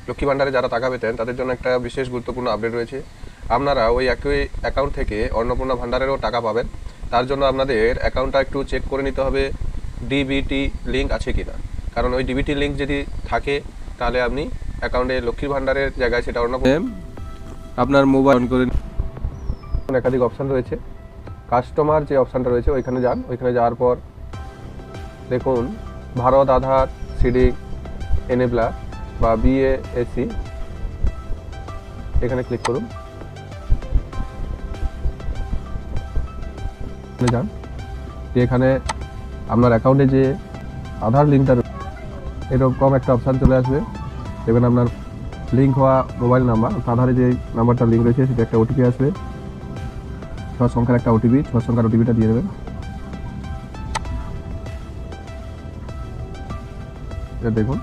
লক্ষ্মী ভাণ্ডারে যারা টাকা পেতেন তাদের জন্য একটা বিশেষ গুরুত্বপূর্ণ আপডেট রয়েছে। আপনারা ওই একই অ্যাকাউন্ট থেকে অন্নপূর্ণা ভাণ্ডারেরও টাকা পাবেন। তার জন্য আপনাদের অ্যাকাউন্টটা একটু চেক করে নিতে হবে ডিবিটি লিঙ্ক আছে কি না। কারণ ওই ডিবিটি লিঙ্ক যদি থাকে তাহলে আপনি অ্যাকাউন্টে লক্ষ্মীর ভাণ্ডারের জায়গায় সেটা অন্নপূর্ণা আপনার মোবাইল অন করে একাধিক অপশান রয়েছে। কাস্টমার যে অপশানটা রয়েছে ওইখানে যান। ওইখানে যাওয়ার পর দেখুন ভারত আধার সিডিং এনেবলার বা বিএএসি, এখানে ক্লিক করুন। যান, এখানে আপনার অ্যাকাউন্টে যে আধার লিঙ্কটা এরকম একটা অপশান চলে আসবে। এখানে আপনার লিঙ্ক হওয়া মোবাইল নাম্বার, আধারে যে নাম্বারটা লিঙ্ক রয়েছে সেটা একটা ওটিপি আসবে, 6 সংখ্যার একটা ওটিপি, 6 সংখ্যার ওটিপিটা দিয়ে দেবেন। দেখুন